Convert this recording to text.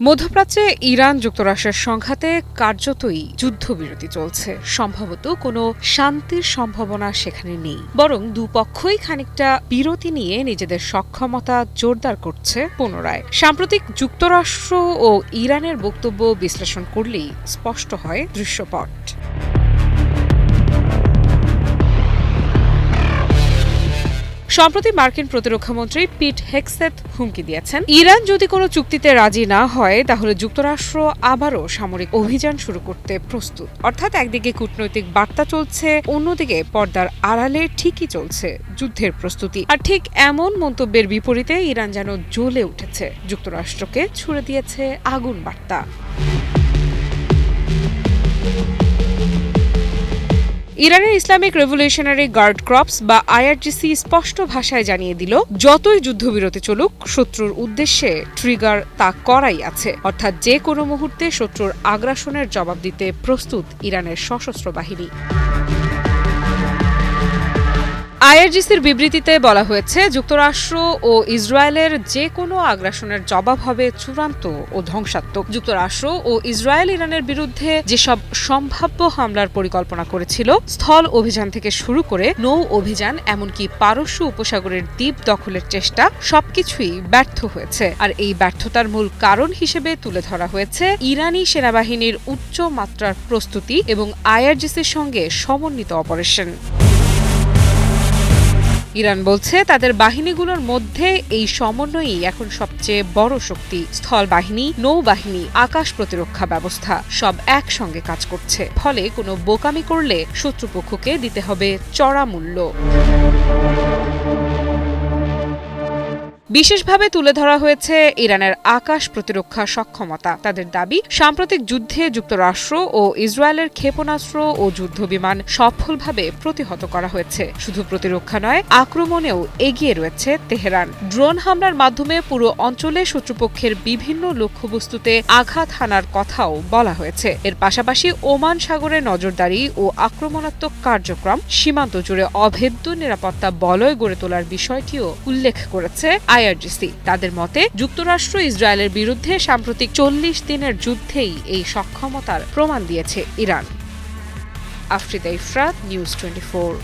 মধ্যপ্রাচ্যে ইরান যুক্তরাষ্ট্রের সংঘাতে কার্যতই যুদ্ধবিরতি চলছে। সম্ভবত কোনো শান্তির সম্ভাবনা সেখানে নেই, বরং দুপক্ষই খানিকটা বিরতি নিয়ে নিজেদের সক্ষমতা জোরদার করছে পুনরায়। সাম্প্রতিক যুক্তরাষ্ট্র ও ইরানের বক্তব্য বিশ্লেষণ করলেই স্পষ্ট হয় দৃশ্যপট। সম্প্রতি মার্কিন প্রতিরক্ষামন্ত্রী পিট হেগসেথ হুমকি দিয়েছেন, ইরান যদি কোনো চুক্তিতে রাজি না হয় তাহলে যুক্তরাষ্ট্র আবারও সামরিক অভিযান শুরু করতে প্রস্তুত। অর্থাৎ একদিকে কূটনৈতিক বার্তা চলছে, অন্যদিকে পর্দার আড়ালে ঠিকই চলছে যুদ্ধের প্রস্তুতি। আর ঠিক এমন মন্তব্যের বিপরীতে ইরান যেন জ্বলে উঠেছে, যুক্তরাষ্ট্রকে ছুড়ে দিয়েছে আগুন বার্তা। ইরানের ইসলামিক রেভলিউশনারি গার্ড ক্রপস বা আইআরজিসি স্পষ্ট ভাষায় জানিয়ে দিল, যতই যুদ্ধবিরতি চলুক, শত্রুর উদ্দেশ্যে ট্রিগার তা করাই আছে। অর্থাৎ যে কোনো মুহূর্তে শত্রুর আগ্রাসনের জবাব দিতে প্রস্তুত ইরানের সশস্ত্র বাহিনী। আইআরজিসির বিবৃতিতে বলা হয়েছে, যুক্তরাষ্ট্র ও ইসরায়েলের যে কোনো আগ্রাসনের জবাব হবে চূড়ান্ত ও ধ্বংসাত্মক। যুক্তরাষ্ট্র ও ইসরায়েল ইরানের বিরুদ্ধে যেসব সম্ভাব্য হামলার পরিকল্পনা করেছিল, স্থল অভিযান থেকে শুরু করে নৌ অভিযান, এমনকি পারস্য উপসাগরের দ্বীপ দখলের চেষ্টা, সবকিছুই ব্যর্থ হয়েছে। আর এই ব্যর্থতার মূল কারণ হিসেবে তুলে ধরা হয়েছে ইরানি সেনাবাহিনীর উচ্চ মাত্রার প্রস্তুতি এবং আইআরজিসির সঙ্গে সমন্বিত অপারেশন। ইরান বলছে, তাদের বাহিনীগুলোর মধ্যে এই সমন্বয়ই এখন সবচেয়ে বড় শক্তি। স্থল বাহিনী, নৌবাহিনী, আকাশ প্রতিরক্ষা ব্যবস্থা সব একসঙ্গে কাজ করছে। ফলে কোনো বোকামি করলে শত্রুপক্ষকে দিতে হবে চড়া মূল্য। বিশেষভাবে তুলে ধরা হয়েছে ইরানের আকাশ প্রতিরক্ষা সক্ষমতা। তাদের দাবি, সাম্প্রতিক যুদ্ধে যুক্তরাষ্ট্র ও ইসরায়েলের ক্ষেপণাস্ত্র ও যুদ্ধবিমান সফলভাবে প্রতিহত করা হয়েছে। শুধু প্রতিরক্ষা নয়, আক্রমণেও এগিয়ে রয়েছে তেহরান। ড্রোন হামলার মাধ্যমে পুরো অঞ্চলে শত্রুপক্ষের বিভিন্ন লক্ষ্যবস্তুতে আঘাত হানার কথাও বলা হয়েছে। এর পাশাপাশি ওমান সাগরে নজরদারি ও আক্রমণাত্মক কার্যক্রম, সীমান্ত জুড়ে অভেদ্য নিরাপত্তা বলয় গড়ে তোলার বিষয়টিও উল্লেখ করেছে আইআরজিসি। তাদের মতে, যুক্তরাষ্ট্র ইসরায়েলের বিরুদ্ধে সাম্প্রতিক ৪০ দিনের যুদ্ধেই এই সক্ষমতার প্রমাণ দিয়েছে ইরান। আফরিদা ইফরাত, নিউজ 24।